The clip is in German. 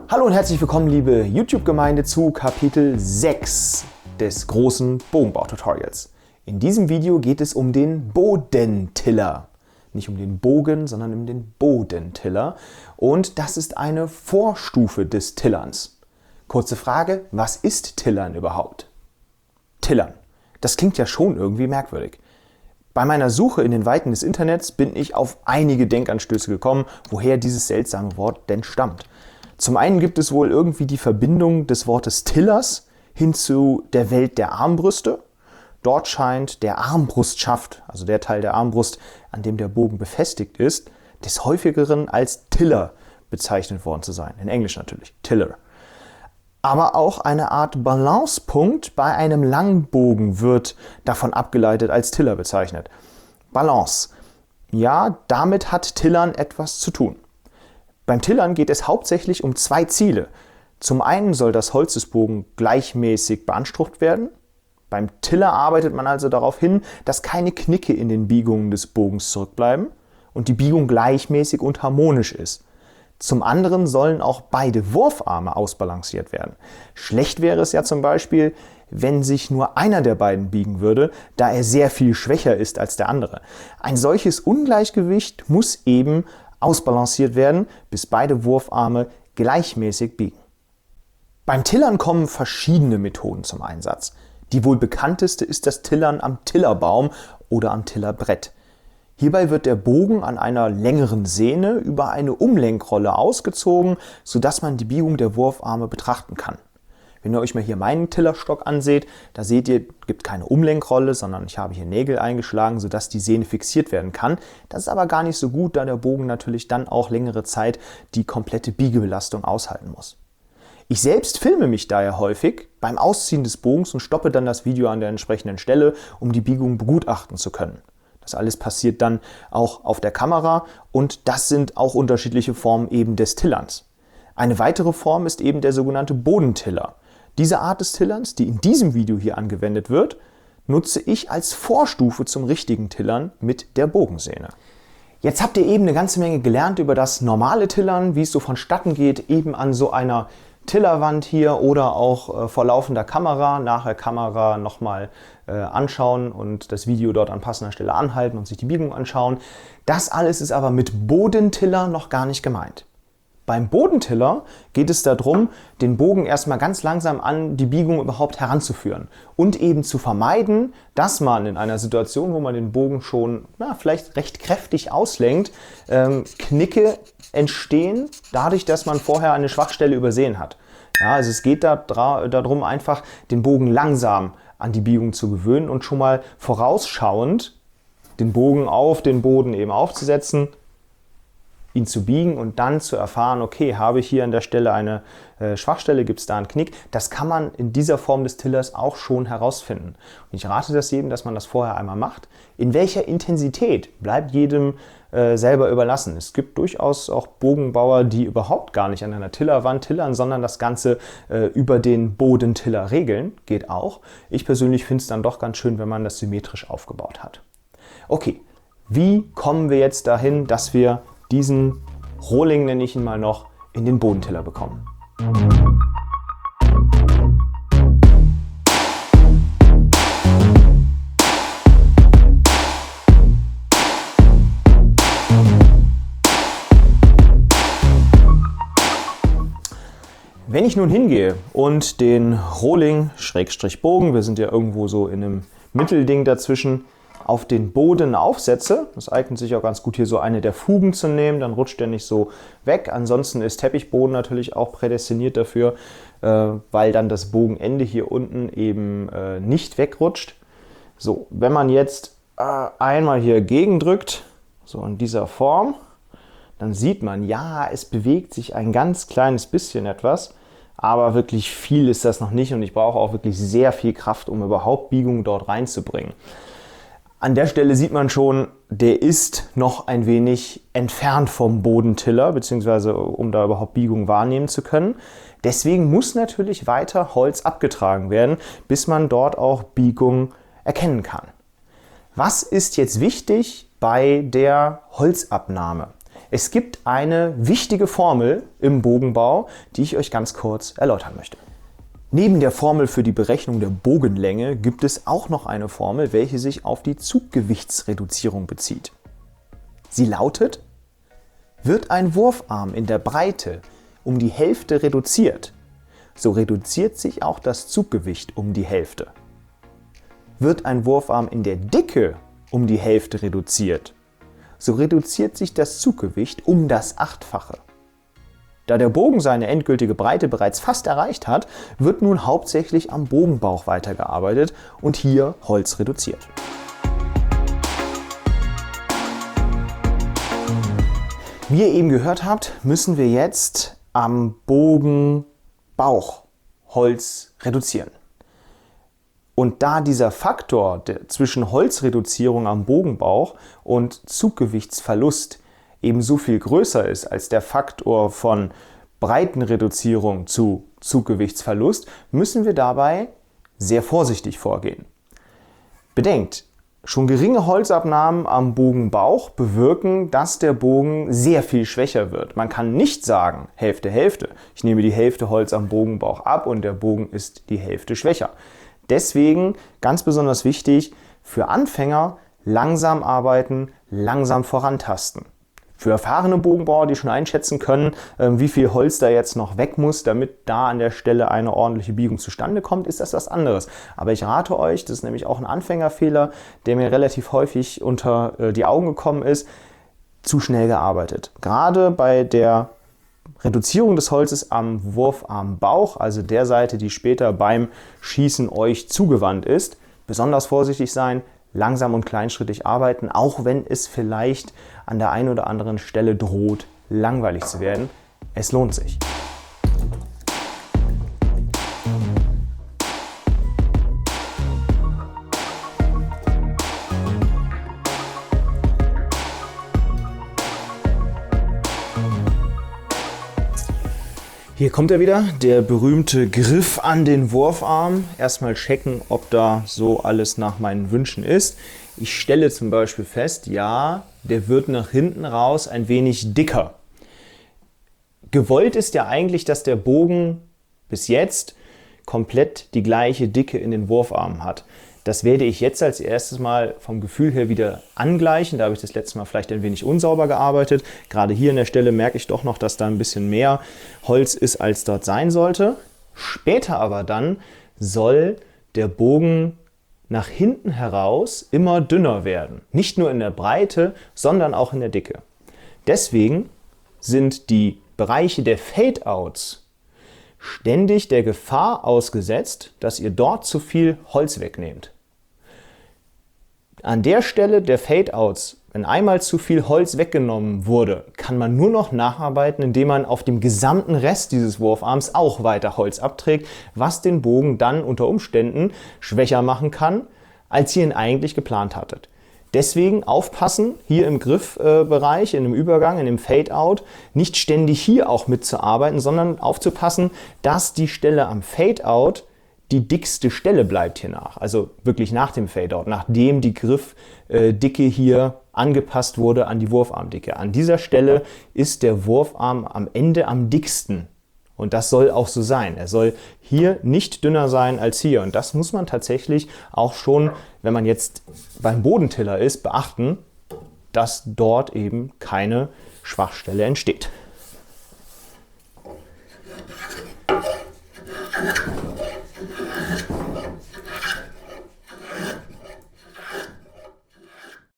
Hallo und herzlich willkommen, liebe YouTube-Gemeinde, zu Kapitel 6 des großen Bogenbau-Tutorials. In diesem Video geht es um den Bodentiller. Nicht um den Bogen, sondern um den Bodentiller. Und das ist eine Vorstufe des Tillerns. Kurze Frage, was ist Tillern überhaupt? Tillern. Das klingt ja schon irgendwie merkwürdig. Bei meiner Suche in den Weiten des Internets bin ich auf einige Denkanstöße gekommen, woher dieses seltsame Wort denn stammt. Zum einen gibt es wohl irgendwie die Verbindung des Wortes Tillers hin zu der Welt der Armbrüste. Dort scheint der Armbrustschaft, also der Teil der Armbrust, an dem der Bogen befestigt ist, des häufigeren als Tiller bezeichnet worden zu sein. In Englisch natürlich, Tiller. Aber auch eine Art Balancepunkt bei einem Langbogen wird davon abgeleitet als Tiller bezeichnet. Balance. Ja, damit hat Tillern etwas zu tun. Beim Tillern geht es hauptsächlich um zwei Ziele. Zum einen soll das Holz des Bogens gleichmäßig beansprucht werden. Beim Tiller arbeitet man also darauf hin, dass keine Knicke in den Biegungen des Bogens zurückbleiben und die Biegung gleichmäßig und harmonisch ist. Zum anderen sollen auch beide Wurfarme ausbalanciert werden. Schlecht wäre es ja zum Beispiel, wenn sich nur einer der beiden biegen würde, da er sehr viel schwächer ist als der andere. Ein solches Ungleichgewicht muss eben ausbalanciert werden, bis beide Wurfarme gleichmäßig biegen. Beim Tillern kommen verschiedene Methoden zum Einsatz. Die wohl bekannteste ist das Tillern am Tillerbaum oder am Tillerbrett. Hierbei wird der Bogen an einer längeren Sehne über eine Umlenkrolle ausgezogen, sodass man die Biegung der Wurfarme betrachten kann. Wenn ihr euch mal hier meinen Tillerstock anseht, da seht ihr, es gibt keine Umlenkrolle, sondern ich habe hier Nägel eingeschlagen, sodass die Sehne fixiert werden kann. Das ist aber gar nicht so gut, da der Bogen natürlich dann auch längere Zeit die komplette Biegebelastung aushalten muss. Ich selbst filme mich daher häufig beim Ausziehen des Bogens und stoppe dann das Video an der entsprechenden Stelle, um die Biegung begutachten zu können. Das alles passiert dann auch auf der Kamera und das sind auch unterschiedliche Formen eben des Tillerns. Eine weitere Form ist eben der sogenannte Bodentiller. Diese Art des Tillerns, die in diesem Video hier angewendet wird, nutze ich als Vorstufe zum richtigen Tillern mit der Bogensehne. Jetzt habt ihr eben eine ganze Menge gelernt über das normale Tillern, wie es so vonstatten geht, eben an so einer Tillerwand hier oder auch vor laufender Kamera, nachher Kamera nochmal anschauen und das Video dort an passender Stelle anhalten und sich die Biegung anschauen. Das alles ist aber mit Bodentiller noch gar nicht gemeint. Beim Bodentiller geht es darum, den Bogen erstmal ganz langsam an die Biegung überhaupt heranzuführen und eben zu vermeiden, dass man in einer Situation, wo man den Bogen schon vielleicht recht kräftig auslenkt, Knicke entstehen, dadurch, dass man vorher eine Schwachstelle übersehen hat. Ja, also es geht darum, einfach den Bogen langsam an die Biegung zu gewöhnen und schon mal vorausschauend den Bogen auf den Boden eben aufzusetzen, ihn zu biegen und dann zu erfahren, okay, habe ich hier an der Stelle eine Schwachstelle, gibt es da einen Knick? Das kann man in dieser Form des Tillers auch schon herausfinden. Und ich rate das jedem, dass man das vorher einmal macht. In welcher Intensität bleibt jedem selber überlassen. Es gibt durchaus auch Bogenbauer, die überhaupt gar nicht an einer Tillerwand tillern, sondern das Ganze über den Bodentiller regeln. Geht auch. Ich persönlich finde es dann doch ganz schön, wenn man das symmetrisch aufgebaut hat. Okay, wie kommen wir jetzt dahin, dass wir diesen Rohling, nenne ich ihn mal noch, in den Bodentiller bekommen? Wenn ich nun hingehe und den Rohling, Schrägstrich Bogen, wir sind ja irgendwo so in einem Mittelding dazwischen, auf den Boden aufsetze, das eignet sich auch ganz gut hier so eine der Fugen zu nehmen, dann rutscht der nicht so weg. Ansonsten ist Teppichboden natürlich auch prädestiniert dafür, weil dann das Bogenende hier unten eben nicht wegrutscht. So, wenn man jetzt einmal hier gegendrückt, so in dieser Form, dann sieht man, ja, es bewegt sich ein ganz kleines bisschen etwas, aber wirklich viel ist das noch nicht und ich brauche auch wirklich sehr viel Kraft, um überhaupt Biegung dort reinzubringen. An der Stelle sieht man schon, der ist noch ein wenig entfernt vom Bodentiller, beziehungsweise um da überhaupt Biegung wahrnehmen zu können. Deswegen muss natürlich weiter Holz abgetragen werden, bis man dort auch Biegung erkennen kann. Was ist jetzt wichtig bei der Holzabnahme? Es gibt eine wichtige Formel im Bogenbau, die ich euch ganz kurz erläutern möchte. Neben der Formel für die Berechnung der Bogenlänge gibt es auch noch eine Formel, welche sich auf die Zuggewichtsreduzierung bezieht. Sie lautet: Wird ein Wurfarm in der Breite um die Hälfte reduziert, so reduziert sich auch das Zuggewicht um die Hälfte. Wird ein Wurfarm in der Dicke um die Hälfte reduziert, so reduziert sich das Zuggewicht um das Achtfache. Da der Bogen seine endgültige Breite bereits fast erreicht hat, wird nun hauptsächlich am Bogenbauch weitergearbeitet und hier Holz reduziert. Wie ihr eben gehört habt, müssen wir jetzt am Bogenbauch Holz reduzieren. Und da dieser Faktor zwischen Holzreduzierung am Bogenbauch und Zuggewichtsverlust eben so viel größer ist als der Faktor von Breitenreduzierung zu Zuggewichtsverlust, müssen wir dabei sehr vorsichtig vorgehen. Bedenkt, schon geringe Holzabnahmen am Bogenbauch bewirken, dass der Bogen sehr viel schwächer wird. Man kann nicht sagen, Hälfte, Hälfte. Ich nehme die Hälfte Holz am Bogenbauch ab und der Bogen ist die Hälfte schwächer. Deswegen ganz besonders wichtig, für Anfänger langsam arbeiten, langsam vorantasten. Für erfahrene Bogenbauer, die schon einschätzen können, wie viel Holz da jetzt noch weg muss, damit da an der Stelle eine ordentliche Biegung zustande kommt, ist das was anderes. Aber ich rate euch, das ist nämlich auch ein Anfängerfehler, der mir relativ häufig unter die Augen gekommen ist, zu schnell gearbeitet. Gerade bei der Reduzierung des Holzes am Wurfarmbauch, also der Seite, die später beim Schießen euch zugewandt ist, besonders vorsichtig sein, langsam und kleinschrittig arbeiten, auch wenn es vielleicht an der einen oder anderen Stelle droht, langweilig zu werden. Es lohnt sich. Hier kommt er wieder, der berühmte Griff an den Wurfarm. Erstmal checken, ob da so alles nach meinen Wünschen ist. Ich stelle zum Beispiel fest, ja, der wird nach hinten raus ein wenig dicker. Gewollt ist ja eigentlich, dass der Bogen bis jetzt komplett die gleiche Dicke in den Wurfarmen hat. Das werde ich jetzt als erstes Mal vom Gefühl her wieder angleichen. Da habe ich das letzte Mal vielleicht ein wenig unsauber gearbeitet. Gerade hier an der Stelle merke ich doch noch, dass da ein bisschen mehr Holz ist, als dort sein sollte. Später aber dann soll der Bogen nach hinten heraus immer dünner werden. Nicht nur in der Breite, sondern auch in der Dicke. Deswegen sind die Bereiche der Fade-Outs ständig der Gefahr ausgesetzt, dass ihr dort zu viel Holz wegnehmt. An der Stelle der Fade-Outs, wenn einmal zu viel Holz weggenommen wurde, kann man nur noch nacharbeiten, indem man auf dem gesamten Rest dieses Wurfarms auch weiter Holz abträgt, was den Bogen dann unter Umständen schwächer machen kann, als ihr ihn eigentlich geplant hattet. Deswegen aufpassen, hier im Griffbereich, in dem Übergang, in dem Fade-Out, nicht ständig hier auch mitzuarbeiten, sondern aufzupassen, dass die Stelle am Fade-Out die dickste Stelle bleibt hiernach. Also wirklich nach dem Fade-Out, nachdem die Griffdicke hier angepasst wurde an die Wurfarmdicke. An dieser Stelle ist der Wurfarm am Ende am dicksten. Und das soll auch so sein. Er soll hier nicht dünner sein als hier. Und das muss man tatsächlich auch schon, wenn man jetzt beim Bodentiller ist, beachten, dass dort eben keine Schwachstelle entsteht.